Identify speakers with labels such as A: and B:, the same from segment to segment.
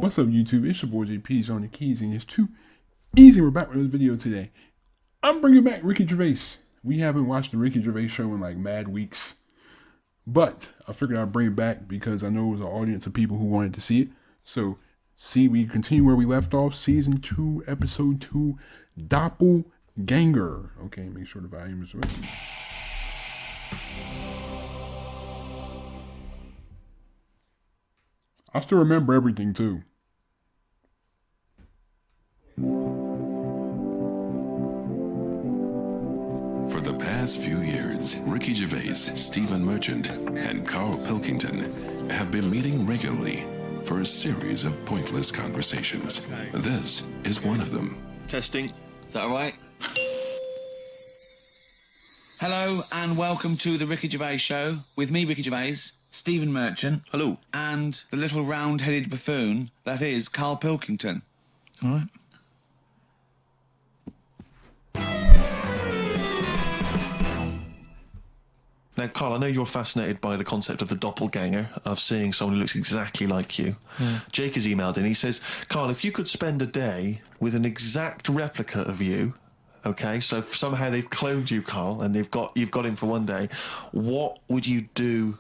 A: What's up, YouTube? It's your boy JP's on the keys, and it's too easy. We're back with this video today. I'm bringing back Ricky Gervais. We haven't watched the Ricky Gervais show in like mad weeks, but I figured I'd bring it back because I know it was an audience of people who wanted to see it. So, we continue where we left off, season 2, episode 2, Doppleganger. Okay, make sure the volume is right. I still remember everything too.
B: For the past few years, Ricky Gervais, Stephen Merchant, and Carl Pilkington have been meeting regularly for a series of pointless conversations. This is one of them.
C: Testing. Is that all right? Hello and welcome to the Ricky Gervais Show with me, Ricky Gervais, Stephen Merchant. Hello. And the little round-headed buffoon that is Karl Pilkington.
D: All right. Now, Carl, I know you're fascinated by the concept of the doppelganger, of seeing someone who looks exactly like you. Yeah. Jake has emailed in. He says, Carl, if you could spend a day with an exact replica of you, okay, so somehow they've cloned you, Carl, and you've got him for one day, what would you do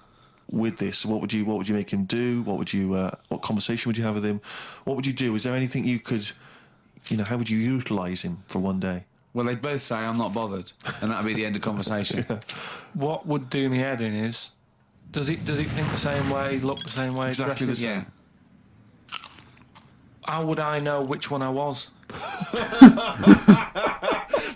D: with this? What would you make him do? What conversation would you have with him? What would you do? Is there anything you could, how would you utilise him for one day?
C: Well, they'd both say, I'm not bothered, and that'd be the end of conversation.
E: Yeah. What would do me head in is, does it think the same way, look the same way,
D: exactly
E: dress
D: the same?
E: Yeah. How would I know which one I was?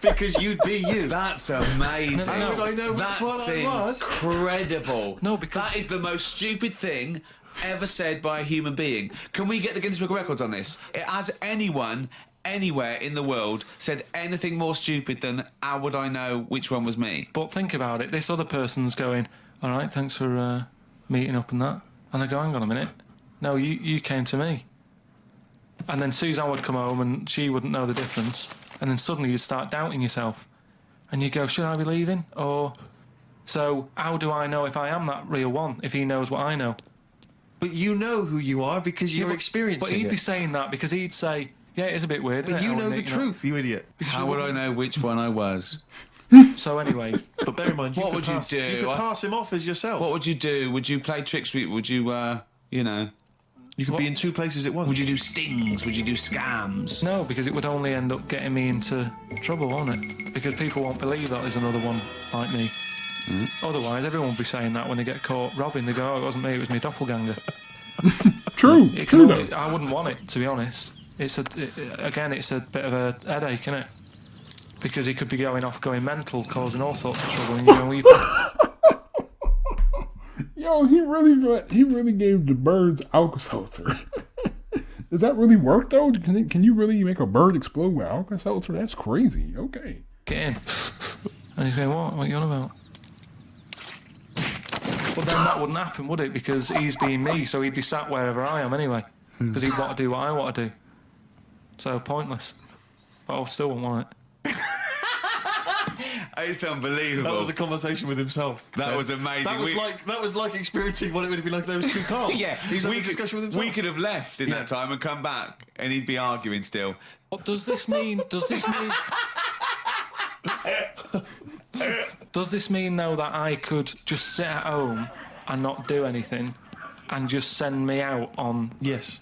D: Because you'd be you.
C: That's amazing.
D: How would I know which one I was?
C: Incredible.
E: No, because
C: that is the most stupid thing ever said by a human being. Can we get the Guinness Book of Records on this? Has anyone anywhere in the world said anything more stupid than how would I know which one was me?
E: But think about it. This other person's going, all right, thanks for meeting up and that. And I go, hang on a minute. No, you came to me. And then Suzanne would come home and she wouldn't know the difference. And then suddenly you'd start doubting yourself. And you go, should I be leaving? Or, so how do I know if I am that real one, if he knows what I know?
D: But you know who you are because you're experiencing it.
E: But he'd be saying that because he'd say, yeah, it is a bit weird.
D: But you know the truth, you idiot.
C: How would I know which one I was?
E: So anyway,
D: but bear in mind,
C: what would you do?
D: You could pass him off as yourself.
C: What would you do? Would you play tricks? Would you,
D: You could be in two places at once.
C: Would you do stings? Would you do scams?
E: No, because it would only end up getting me into trouble, won't it? Because people won't believe that there's another one like me. Otherwise, everyone would be saying that when they get caught robbing. They go, oh, it wasn't me, it was my doppelganger.
A: True.
E: I wouldn't want it, to be honest. It's a bit of a headache, isn't it? Because he could be going mental, causing all sorts of trouble. And
A: Yo, he really gave the birds Alka-Seltzer. Does that really work though? Can you really make a bird explode with Alka-Seltzer? That's crazy. Okay.
E: Get in. And he's going, what? What are you on about? But then that wouldn't happen, would it? Because he's being me, so he'd be sat wherever I am anyway. Because he'd want to do what I want to do. So pointless. But I still wouldn't want it.
C: It's unbelievable.
D: That was a conversation with himself.
C: That was amazing.
D: That was like experiencing what it would have been like if there was two Carls.
C: Yeah,
D: he was having a discussion with himself.
C: We could have left in that time and come back, and he'd be arguing still.
E: What does this mean? Does this mean though that I could just sit at home and not do anything, and just send me out on?
D: Yes.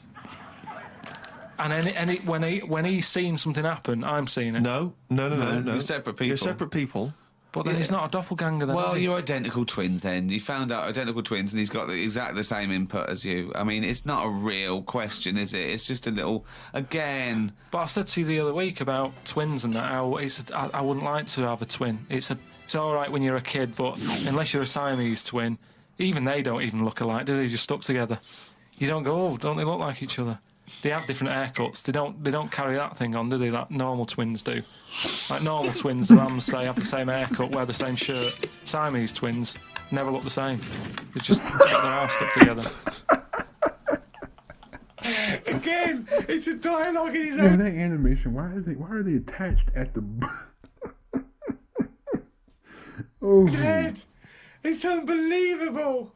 E: And when he's seen something happen, I'm seeing it.
D: No.
C: You're separate people.
D: You're separate people.
E: But then he's not a doppelganger then,
C: well,
E: is he?
C: you're identical twins then. You found out identical twins and he's got exactly the same input as you. I mean, it's not a real question, is it? It's just a little, again...
E: But I said to you the other week about twins and that, how I wouldn't like to have a twin. It's all right when you're a kid, but unless you're a Siamese twin, even they don't even look alike, do they? Just stuck together. You don't go, oh, don't they look like each other? They have different haircuts. They don't carry that thing on, do they? That normal twins do. Like normal twins, the Rams, they have the same haircut, wear the same shirt. Siamese twins never look the same. They just get their arse stuck together.
C: Again, it's a dialogue in his
A: own. That animation. Why are they attached at the? Oh,
C: head. It's unbelievable.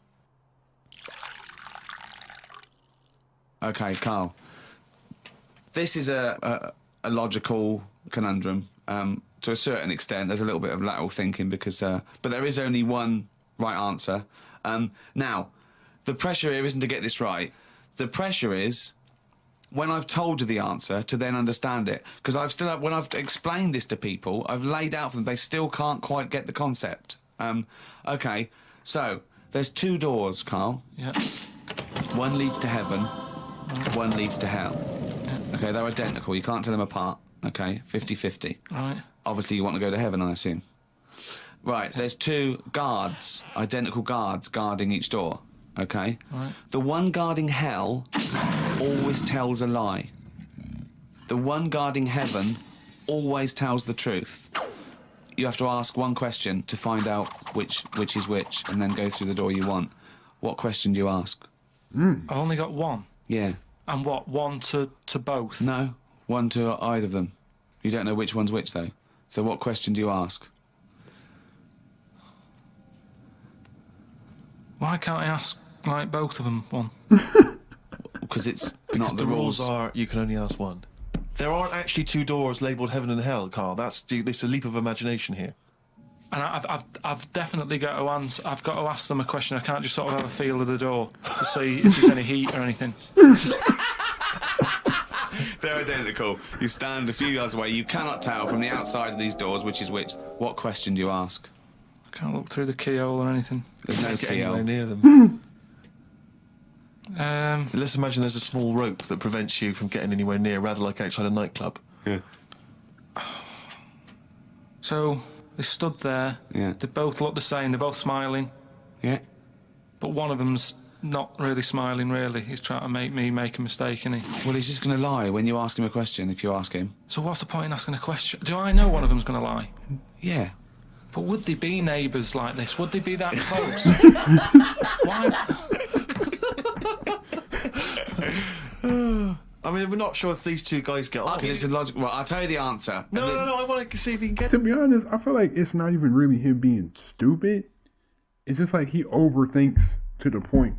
C: Okay, Carl. this is a logical conundrum. To a certain extent, there's a little bit of lateral thinking because, but there is only one right answer. Now, the pressure here isn't to get this right. The pressure is when I've told you the answer to then understand it. Because when I've explained this to people, I've laid out for them, they still can't quite get the concept. Okay, so there's 2 doors, Carl.
E: Yeah.
C: One leads to heaven, one leads to hell.
E: Yeah.
C: Okay, they're identical. You can't tell them apart. Okay, 50-50.
E: Right.
C: Obviously, you want to go to heaven, I assume. Right, there's 2 guards, identical guards, guarding each door. Okay?
E: Right.
C: The one guarding hell always tells a lie. The one guarding heaven always tells the truth. You have to ask one question to find out which is which, and then go through the door you want. What question do you ask?
E: I've only got one.
C: Yeah.
E: And what? One to both?
C: No, one to either of them. You don't know which one's which, though. So what question do you ask?
E: Why can't I ask, like, both of them one?
C: Because it's
D: Because
C: not the rules.
D: are you can only ask one. There aren't actually 2 doors labelled heaven and hell, Carl. It's a leap of imagination here.
E: And I've definitely got to answer. I've got to ask them a question. I can't just sort of have a feel of the door to see if there's any heat or anything.
C: They're identical. You stand a few yards away. You cannot tell from the outside of these doors which is which. What question do you ask?
E: I can't look through the keyhole or anything.
C: There's no
D: Get anywhere
C: keyhole.
D: near them.
E: Um,
D: Let's imagine there's a small rope that prevents you from getting anywhere near, rather like outside a nightclub.
C: Yeah.
E: so they stood there.
C: Yeah.
E: They both look the same. They're both smiling,
C: Yeah.
E: but one of them's not really smiling. Really, he's trying to make me make a mistake, isn't he?
C: Well, he's just going to lie when you ask him a question, if you ask him.
E: So what's the point in asking a question? Do I know one of them's going to lie?
C: Yeah.
E: But would they be neighbours like this? Would they be that close? Why?
D: I mean, we're not sure if these 2 guys get on.
C: Because it's a logical... Well, I'll tell you the answer.
D: No, I want to see if he can get
A: To be honest, I feel like it's not even really him being stupid. It's just like he overthinks to the point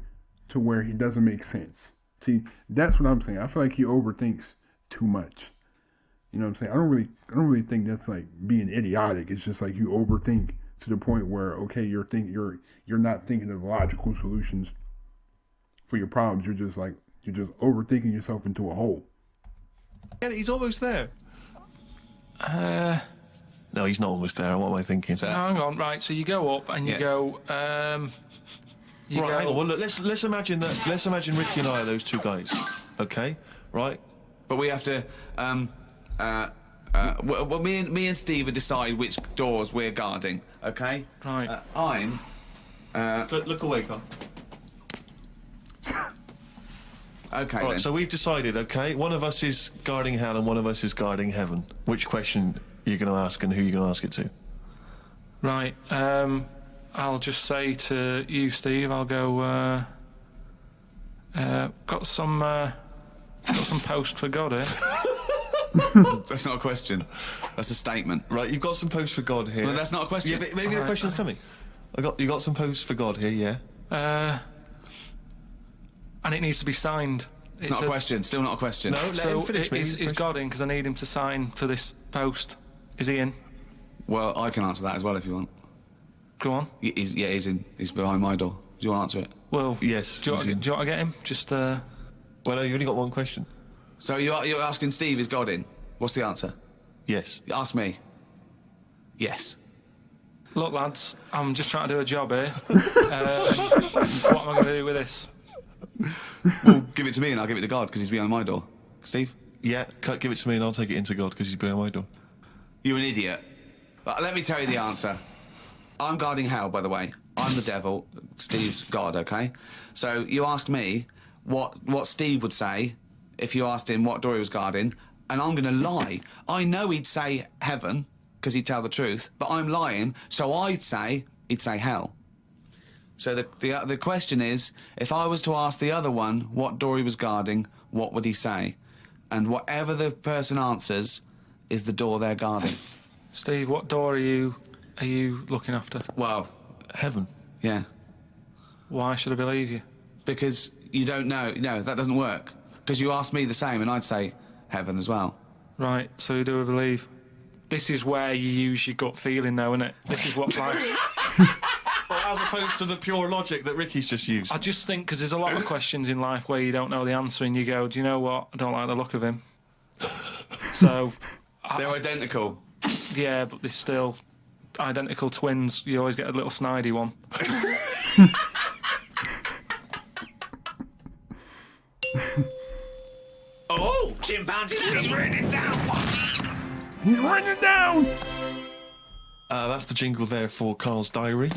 A: to where he doesn't make sense. See, that's what I'm saying. I feel like he overthinks too much. You know what I'm saying? I don't really think that's like being idiotic. It's just like you overthink to the point where, okay, you're not thinking of logical solutions for your problems. You're just overthinking yourself into a hole.
D: He's almost there. No, he's not almost there. What am I thinking?
E: No, hang on. Right, so you go up and you
C: Yeah.
E: go. You
D: Right,
E: go.
D: hang on. Well, look, let's imagine that. Let's imagine Ricky and I are those 2 guys. Okay, right?
C: But we have to... well, me and Steve will decide which doors we're guarding, okay?
E: Right.
C: I'm...
D: Look away, Carl.
C: Okay,
D: Right,
C: then.
D: so we've decided. Okay, one of us is guarding hell and one of us is guarding heaven. Which question are you going to ask and who are you going to ask it to?
E: Right. I'll just say to you, Steve. I'll go. Got some post for God here.
C: That's not a question. That's a statement.
D: Right, you've got some posts for God here.
C: Well, that's not a question.
D: Yeah, but maybe the question's coming. You got some posts for God here, yeah.
E: And it needs to be signed.
C: It's not a question. Still not a question.
D: No, let
E: So
D: him finish.
E: is God in? Because I need him to sign to this post. Is he in?
C: Well, I can answer that as well if you want.
E: Go on.
C: He's in. He's behind my door. Do you want to answer it?
E: Well,
D: Yes,
E: Do you,
D: he's
E: want,
D: in.
E: do you want to get him? Just
D: Well, no, you've only got one question.
C: So you're asking Steve, is God in? What's the answer?
D: Yes.
C: Ask me. Yes.
E: look, lads. I'm just trying to do a job here. What am I going to do with this?
C: Well, give it to me and I'll give it to God because he's behind my door. Steve?
D: Yeah, give it to me and I'll take it into God because he's behind my door.
C: You're an idiot. Let me tell you the answer. I'm guarding hell, by the way. I'm the devil. Steve's God, okay? So you asked me what Steve would say if you asked him what door he was guarding, and I'm going to lie. I know he'd say heaven because he'd tell the truth, but I'm lying, so he'd say hell. So the question is, if I was to ask the other one what door he was guarding, what would he say? And whatever the person answers is the door they're guarding.
E: Steve, what door are you looking after?
C: Well,
D: Heaven.
C: yeah.
E: Why should I believe you?
C: Because you don't know. No, that doesn't work. Because you asked me the same and I'd say heaven as well.
E: Right, so you do believe. This is where you use your gut feeling, though, isn't it? This is what life's...
D: Well, as opposed to the pure logic that Ricky's just used.
E: I just think, because there's a lot of questions in life where you don't know the answer and you go, do you know what? I don't like the look of him. So...
C: They're identical.
E: Yeah, but they're still identical twins. You always get a little snidey one.
C: Oh, chimpanzee, he's raining down.
A: He's running down.
D: That's the jingle there for Carl's diary.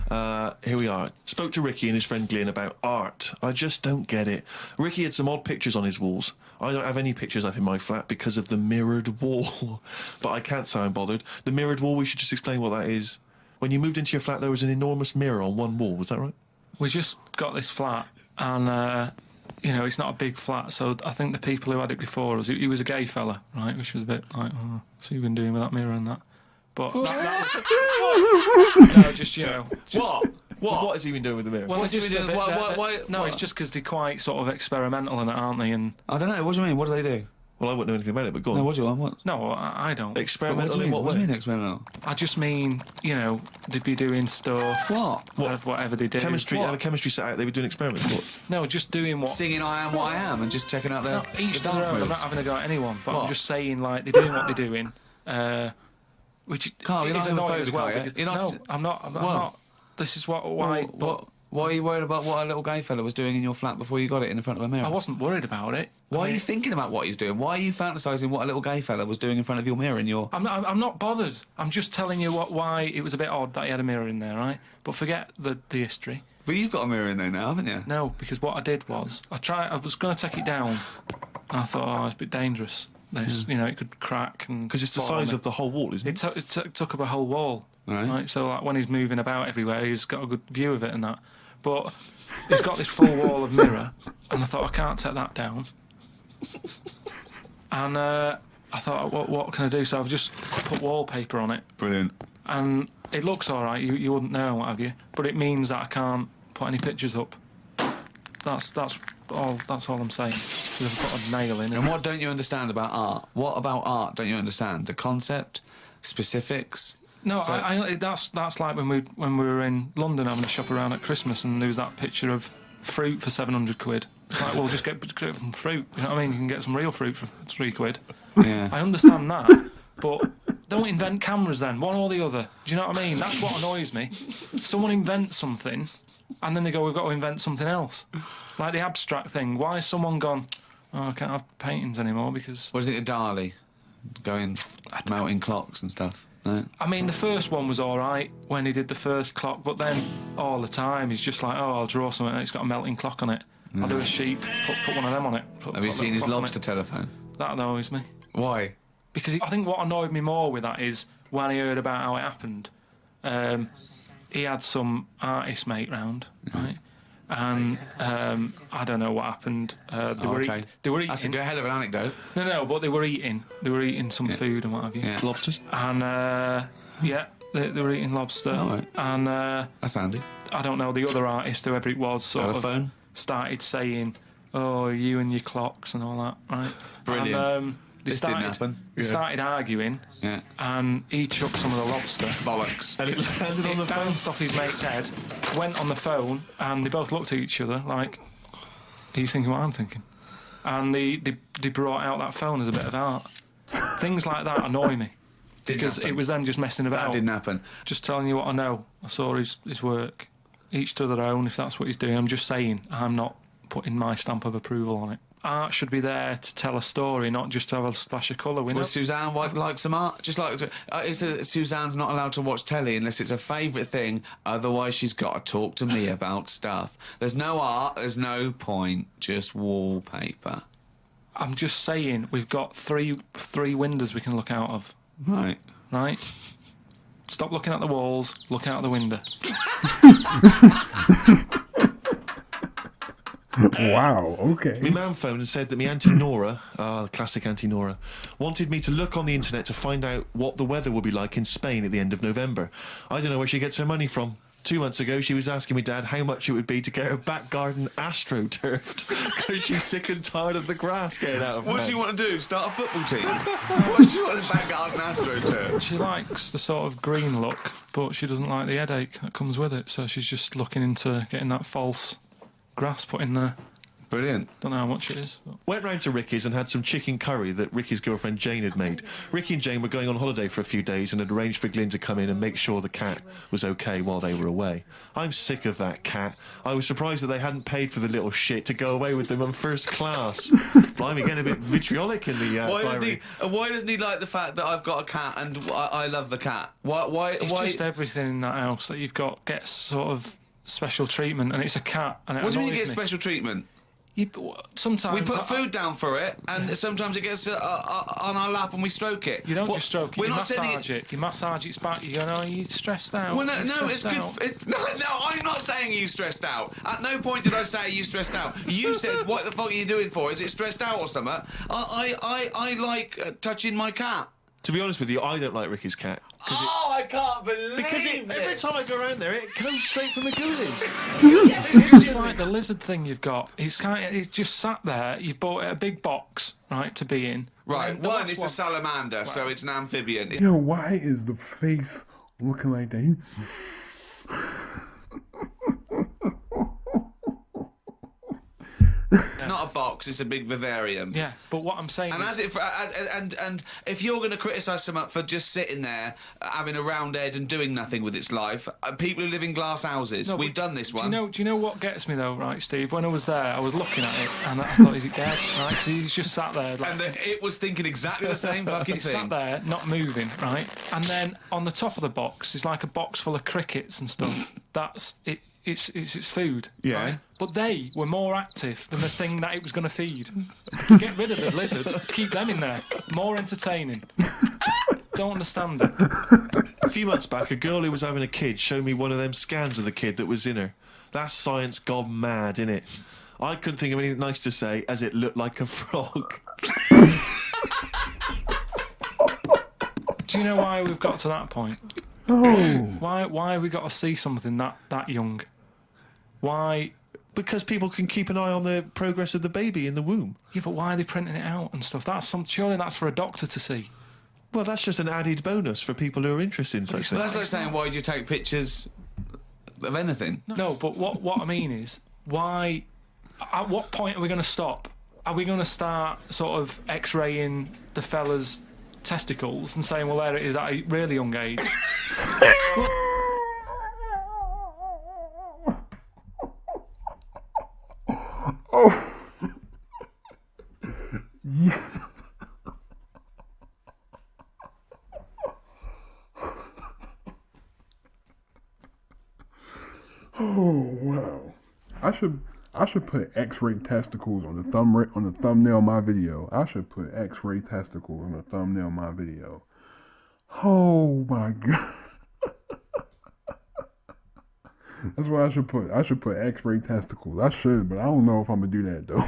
D: Here we are. Spoke to Ricky and his friend Glyn about art. I just don't get it. Ricky had some odd pictures on his walls. I don't have any pictures up in my flat because of the mirrored wall. But I can't say I'm bothered. The mirrored wall, we should just explain what that is. When you moved into your flat, there was an enormous mirror on one wall. Was that right?
E: We just got this flat, and you know, it's not a big flat. So I think the people who had it before us, he was a gay fella, right? Which was a bit like, oh, so you've been doing with that mirror and that. But that was, no, just you know, just,
D: What has he been doing with the mirror?
E: Well,
C: What's he
E: just
C: been
E: a
C: doing?
E: bit- no, it's just because they're quite sort of experimental in it, aren't they? And
C: I don't know. What do you mean? What do they do?
D: Well, I wouldn't know anything about it, but go on.
C: No, what do you want? What?
E: no, I don't.
D: Experimental in what
C: What do
D: way?
C: you mean experimental?
E: I just mean, you know, they'd be doing stuff.
C: What?
E: Whatever they do.
D: Chemistry,
C: What?
D: have a chemistry set out, they were doing experiments. What?
E: No, just doing what.
C: Singing "I Am What I Am" and just checking out
E: No,
C: the
E: each to
C: dance
E: their own. I'm
C: moves.
E: not having a go at anyone, but
C: What?
E: I'm just saying, like, they're doing what they're doing. Which
C: Carl, you're
E: is
C: not
E: annoying
C: homophobic,
E: as well.
C: are you?
E: Because,
C: You're not
E: no,
C: st-
E: I'm not. I'm
C: What?
E: not. This is why.
C: Why are you worried about what a little gay fella was doing in your flat before you got it in front of a mirror?
E: I wasn't worried about it.
C: Why
E: I
C: are
E: mean,
C: you thinking about what he's doing? Why are you fantasising what a little gay fella was doing in front of your mirror in your...
E: I'm not bothered. I'm just telling you why it was a bit odd that he had a mirror in there, right? But forget the history.
C: But you've got a mirror in there now, haven't you?
E: No, because what I did was I was going to take it down, and I thought, oh, it's a bit dangerous. This, you know, it could crack and
D: Because it's the
E: fall on
D: size
E: me.
D: of the whole wall, isn't it?
E: It took up a whole wall.
C: Right.
E: So like when he's moving about everywhere, he's got a good view of it and that. But he's got this full wall of mirror, and I thought I can't take that down. And I thought, what can I do? So I've just put wallpaper on it,
C: Brilliant.
E: and it looks all right. You wouldn't know, what have you? But it means that I can't put any pictures up. That's all. That's all I'm saying. 'Cause I've got a nail in.
C: And what don't you understand about art? What about art don't you understand? The concept? Specifics?
E: No,
C: So-
E: that's like when we were in London having a shop around at Christmas, and there was that picture of fruit for 700 quid. It's like, well, just get some fruit. You know what I mean? You can get some real fruit for 3 quid.
C: Yeah.
E: I understand that, but don't invent cameras then, one or the other. Do you know what I mean? That's what annoys me. Someone invents something, and then they go, we've got to invent something else. Like the abstract thing. Why has someone gone, oh, I can't have paintings anymore because...
C: What do you think of Dali? Going, melting clocks and stuff? No?
E: I mean, the first one was all right when he did the first clock, but then all the time he's just like, oh, I'll draw something and it's got a melting clock on it. I'll do a sheep, put one of them on it.
C: Have you seen his lobster
E: telephone?
C: telephone?
E: That annoys me.
C: Why?
E: Because I think what annoyed me more with that is when he heard about how it happened, he had some artist mate round, right? And I don't know what happened. They were eating.
C: That's a hell of an anecdote.
E: No, but they were eating. They were eating some food and what have you.
C: Yeah.
D: Lobsters?
E: And yeah, they were eating lobster.
C: All right.
E: And
C: That's handy.
E: I don't know, the other artist, whoever it was, sort
C: Telephone?
E: of started saying, oh, you and your clocks and all that, right?
C: Brilliant.
E: And,
C: This didn't happen.
E: They started arguing,
C: Yeah.
E: and he chucked some of the lobster.
C: Bollocks.
D: And it landed on the
E: It
D: phone.
E: bounced off his mate's head, went on the phone, and they both looked at each other like, are you thinking what I'm thinking? And they brought out that phone as a bit of art. Things like that annoy me. Because
C: happen.
E: it was them just messing about.
C: That didn't happen.
E: Just telling you what I know. I saw his work. Each to their own, if that's what he's doing. I'm just saying, I'm not putting my stamp of approval on it. Art should be there to tell a story, not just to have a splash of colour. We know.
C: Well, Suzanne wife likes some art. Just like Suzanne's not allowed to watch telly unless it's her favourite thing. Otherwise, she's got to talk to me about stuff. There's no art. There's no point. Just wallpaper.
E: I'm just saying, we've got three windows we can look out of,
C: Right.
E: right? Stop looking at the walls, look out the window.
A: Wow, okay.
D: My mum phoned and said that my Auntie Nora, the classic Auntie Nora, wanted me to look on the internet to find out what the weather will be like in Spain at the end of November. I don't know where she gets her money from. 2 months ago, she was asking me, Dad, how much it would be to get her back garden astroturfed because she's sick and tired of the grass getting out of
C: What
D: hand.
C: does she want to do? Start a football team? What does she want to back garden AstroTurf?
E: She likes the sort of green look, but she doesn't like the headache that comes with it. So she's just looking into getting that false grass put in there.
C: Brilliant.
E: Don't know how much it is. But.
D: Went round to Ricky's and had some chicken curry that Ricky's girlfriend Jane had made. Ricky and Jane were going on holiday for a few days and had arranged for Glyn to come in and make sure the cat was okay while they were away. I'm sick of that cat. I was surprised that they hadn't paid for the little shit to go away with them on first class. Blimey, getting a bit vitriolic in the
C: Why doesn't he like the fact that I've got a cat and I love the cat? Why?
E: It's just everything in that house that you've got gets sort of special treatment, and it's a cat. And it
C: What do you mean you
E: annoys
C: get
E: me.
C: special treatment?
E: Sometimes
C: We put food down for it, and sometimes it gets on our lap and we stroke it.
E: You don't just stroke it.
C: We're
E: You
C: not sending
E: massage it. You massage its back. You go, no, you stressed out.
C: Well, no,
E: You're
C: it's
E: stressed
C: good.
E: out."
C: No, I'm not saying you stressed out. At no point did I say you stressed out. You said, "What the fuck are you doing for? Is it stressed out or something?" I like touching my cat.
D: To be honest with you, I don't like Ricky's cat.
C: Oh, I can't believe
D: Because every time I go around there, it goes straight from the ghoulies.
E: It's like the lizard thing you've got. It's just sat there. You've bought it a big box, right, to be in.
C: Right,
E: And the
C: one,
E: last
C: it's a salamander, so it's an amphibian.
A: Yo, why is the face looking like that?
C: It's not a box; it's a big vivarium.
E: Yeah, but what I'm saying
C: And
E: is,
C: as it and if you're going to criticise someone for just sitting there having a round head and doing nothing with its life, people who live in glass houses, we've done this one.
E: Do you know what gets me though, right, Steve? When I was there, I was looking at it and I thought, is it dead? Right, so he's just sat there. Like,
C: And it was thinking exactly the same fucking
E: he
C: thing.
E: sat there, not moving, right? And then on the top of the box is like a box full of crickets and stuff. That's it. It's food,
D: Yeah.
E: right? But they were more active than the thing that it was going to feed. Get rid of the lizard, keep them in there. More entertaining. Don't understand it.
D: A few months back, a girl who was having a kid showed me one of them scans of the kid that was in her. That's science gone mad, innit? I couldn't think of anything nice to say, as it looked like a frog.
E: Do you know why we've got to that point?
A: Oh,
E: Why have we got to see something that young? Why?
D: Because people can keep an eye on the progress of the baby in the womb.
E: Yeah, but why are they printing it out and stuff? Surely that's for a doctor to see.
D: Well, that's just an added bonus for people who are interested in such
C: But
D: things.
C: that's like saying, why did you take pictures of anything?
E: No, but what I mean is, why? At what point are we going to stop? Are we going to start sort of X-raying the fella's testicles and saying, well, there it is at a really young age?
A: oh, wow. I should put X-ray testicles on the thumbnail of my video. I should put X-ray testicles on the thumbnail of my video. Oh my god. That's what I should put. I should put X-ray testicles. I should, but I don't know if I'm gonna do that though.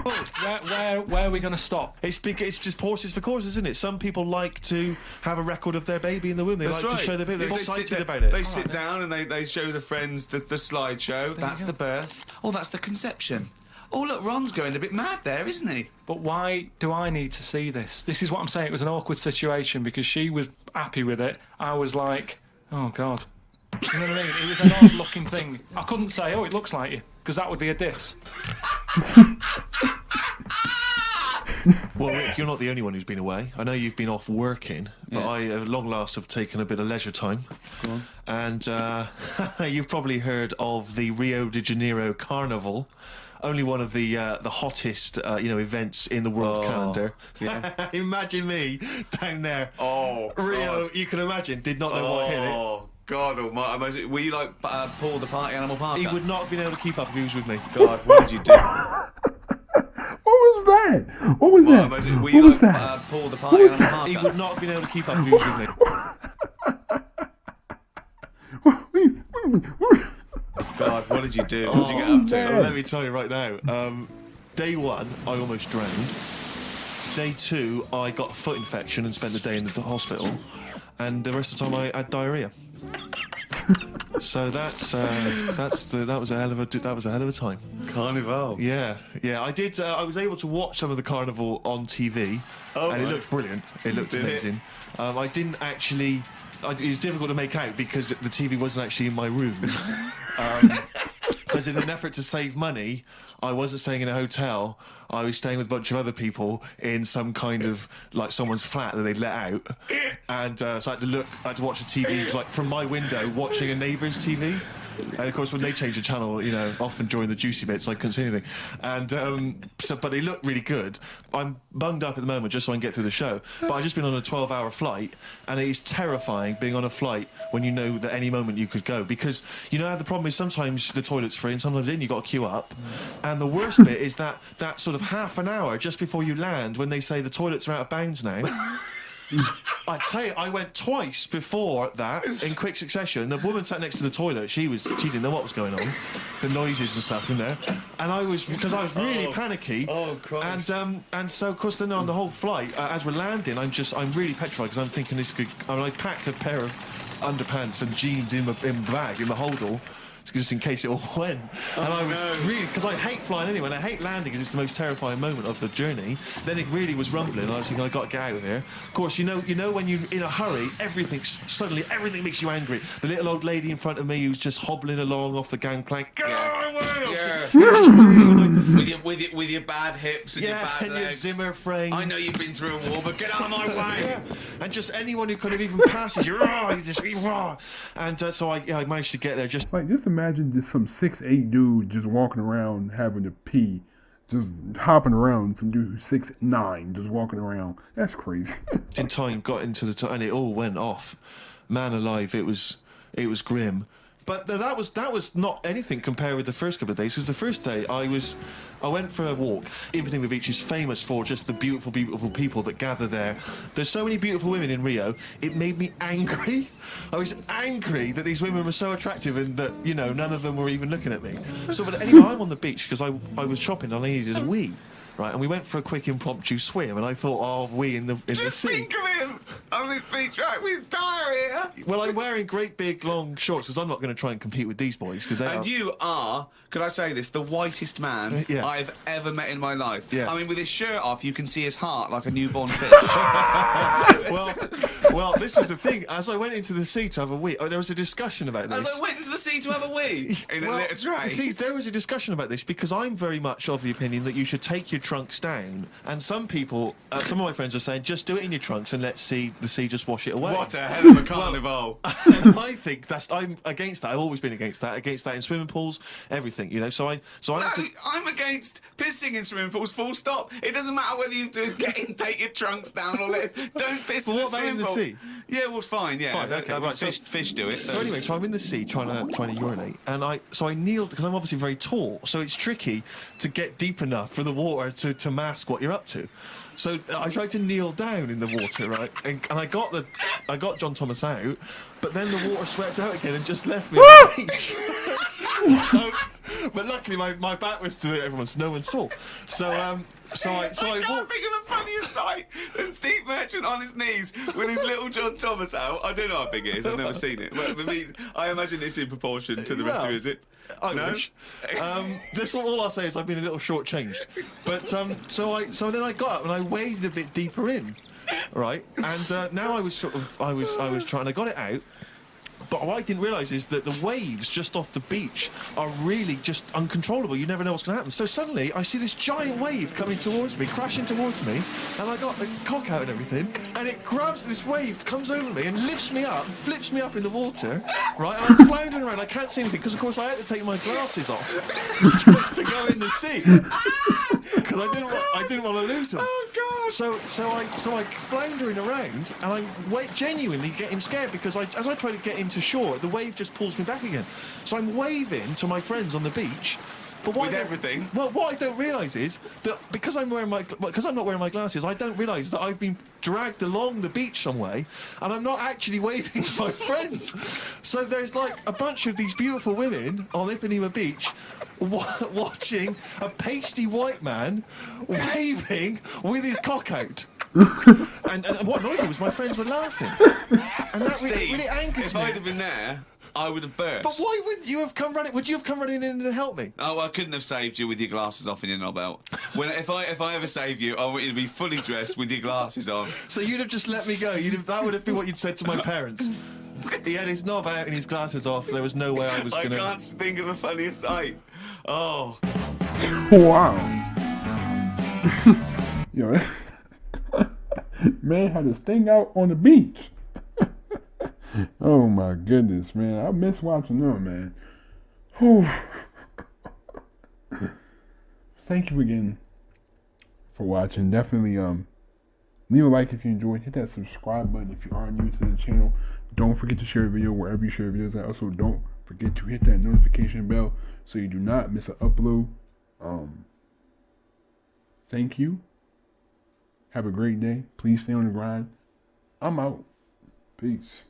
E: Where are we going to stop?
D: It's just horses for courses, isn't it? Some people like to have a record of their baby in the womb. They
C: That's
D: like
C: right.
D: to show their baby. They're
C: They sit
D: excited
C: there-
D: about it.
C: They sit down and they show the friends the slideshow. That's
E: go.
C: the birth. Oh, that's the conception. Oh, look, Ron's going a bit mad there, isn't he?
E: But why do I need to see this? This is what I'm saying. It was an awkward situation because she was happy with it. I was like, oh God. You know what I mean? It was an odd looking thing. I couldn't say, oh, it looks like you, because that would be a diss.
D: Well, Rick, you're not the only one who's been away. I know you've been off working, but I, at long last, have taken a bit of leisure time.
C: Go on.
D: And you've probably heard of the Rio de Janeiro Carnival. Only one of the hottest, events in the world calendar.
C: Yeah.
D: Imagine me down there.
C: Oh,
D: Rio,
C: God.
D: you can imagine, did not know what hit it.
C: Oh, God almighty. Were you like Paul the Party Animal Parker?
D: He would not have been able to keep up if he was with me.
C: God, what did you do?
A: What was that? What was that?
C: Were
A: What
C: you
A: was
C: like
A: that?
C: Paul the Party
A: What was
C: Animal
D: He
C: Parker?
D: would not have been able to keep up if he was with me.
C: God, what did you do? What did you get up to?
A: man.
D: Well, let me tell you right now. Day one, I almost drowned. Day two, I got a foot infection and spent the day in the hospital. And the rest of the time, I had diarrhea. So that was a hell of a time.
C: Carnival.
D: Yeah. I did. I was able to watch some of the carnival on TV, and it looked brilliant. It looked amazing. I didn't actually. It was difficult to make out because the TV wasn't actually in my room. Because in an effort to save money, I wasn't staying in a hotel. I was staying with a bunch of other people in some kind of like someone's flat that they'd let out, and so I had to watch the TV like from my window, watching a neighbour's TV. And of course, when they change the channel, you know, often during the juicy bits, I couldn't see anything. And but they look really good. I'm bunged up at the moment just so I can get through the show. But I've just been on a 12-hour flight, and it is terrifying being on a flight when you know that any moment you could go. Because you know how the problem is sometimes the toilet's free, and sometimes you've got to queue up. And the worst bit is that sort of half an hour just before you land, when they say the toilets are out of bounds now. I tell you, I went twice before that in quick succession. The woman sat next to the toilet. She didn't know what was going on, the noises and stuff in there. And I was really panicky. Oh Christ! And so of course then on the whole flight, as we're landing, I'm really petrified because I'm thinking this could. I mean, I packed a pair of underpants and jeans in the bag in the holdall. Just in case it all went. And I was really, because I hate flying anyway, and I hate landing because it's the most terrifying moment of the journey. Then it really was rumbling, and I was thinking, I've got to get out of here. Of course, you know when you're in a hurry, everything makes you angry. The little old lady in front of me who's just hobbling along off the gangplank.
C: With your bad hips and your bad legs.
D: Your Zimmer frame.
C: I know you've been through a war, but get out of my way.
D: And just anyone who kind of even passes you, and so I managed to get there just.
A: Like, just imagine just some 6'8" dude just walking around having to pee, just hopping around. Some dude who's 6'9" just walking around. That's crazy.
D: In time, got into and it all went off. Man alive, it was grim. But that was not anything compared with the first couple of days. Because the first day I went for a walk. Ipany Beach is famous for just the beautiful, beautiful people that gather there. There's so many beautiful women in Rio. It made me angry. I was angry that these women were so attractive and that, you know, none of them were even looking at me. So, but anyway, I'm on the beach because I was shopping and I needed a wee. Right, and we went for a quick impromptu swim, and I thought, oh, we in the sea.
C: Just think of him on this beach, right, with diarrhea.
D: Well, I'm wearing great big long shorts because I'm not going to try and compete with these boys because
C: you are, could I say this, the whitest man I've ever met in my life.
D: Yeah.
C: I mean, with his shirt off, you can see his heart like a newborn fish.
D: well, this was the thing. As I went into the sea to have a wee, there was a discussion about this.
C: As I went into the sea to have a wee in a litter tray.
D: See, there was a discussion about this because I'm very much of the opinion that you should take your trunks down, and some people, some of my friends are saying, just do it in your trunks and let the sea just wash it away.
C: What a hell of a carnival!
D: And I think I'm against that. I've always been against that in swimming pools, everything, you know.
C: I'm against pissing in swimming pools. Full stop. It doesn't matter whether you take your trunks down or don't piss in the swimming pool.
D: Sea?
C: Yeah, well, fine. Yeah,
D: fine, okay. Right,
C: fish do it.
D: So anyway, so I'm in the sea trying to urinate, and I kneeled because I'm obviously very tall, so it's tricky to get deep enough for the water to mask what you're up to. So I tried to kneel down in the water, right, and I got John Thomas out, but then the water swept out again and just left me on the beach. But luckily my back was to everyone, so no one saw. I
C: can't think of a funnier sight than Steve Merchant on his knees with his little John Thomas out. I don't know how big it is. I've never seen it. But I imagine it's in proportion to the rest of it, is it?
D: I wish. That's all I'll say is I've been a little shortchanged. But so then I got up and I waded a bit deeper in, right? And now I was trying. I got it out. But what I didn't realise is that the waves just off the beach are really just uncontrollable. You never know what's going to happen. So suddenly I see this giant wave coming towards me, crashing towards me, and I got the cock out and everything, and it grabs this wave, comes over me, and lifts me up, flips me up in the water, right? And I'm floundering around. I can't see anything because, of course, I had to take my glasses off to go in the sea because I didn't want to lose them.
C: Oh God!
D: So I floundering around, and I'm genuinely getting scared because as I try to get into shore, the wave just pulls me back again. So I'm waving to my friends on the beach. But what I don't realise is that because I'm not wearing my glasses, I don't realise that I've been dragged along the beach some way, and I'm not actually waving to my friends. So there's like a bunch of these beautiful women on Ipanema Beach watching a pasty white man waving with his cock out. and what annoyed me was my friends were laughing, and that
C: Steve,
D: really angers
C: if
D: me.
C: I'd have been there, I would have burst.
D: But why wouldn't you have come running? Would you have come running in to help me?
C: Oh, I couldn't have saved you with your glasses off and your knob out. If I ever save you, I want you to be fully dressed with your glasses on.
D: So you'd have just let me go. That would have been what you'd said to my parents. He had his knob out and his glasses off. There was no way I was gonna.
C: I can't think of a funnier sight. Oh.
A: Wow. Yo, man had his thing out on the beach. Oh my goodness, man. I miss watching them, man. Whew. Thank you again for watching. Definitely leave a like if you enjoyed. Hit that subscribe button if you are new to the channel. Don't forget to share a video wherever you share videos at. Also, don't forget to hit that notification bell so you do not miss an upload. Thank you. Have a great day. Please stay on the grind. I'm out. Peace.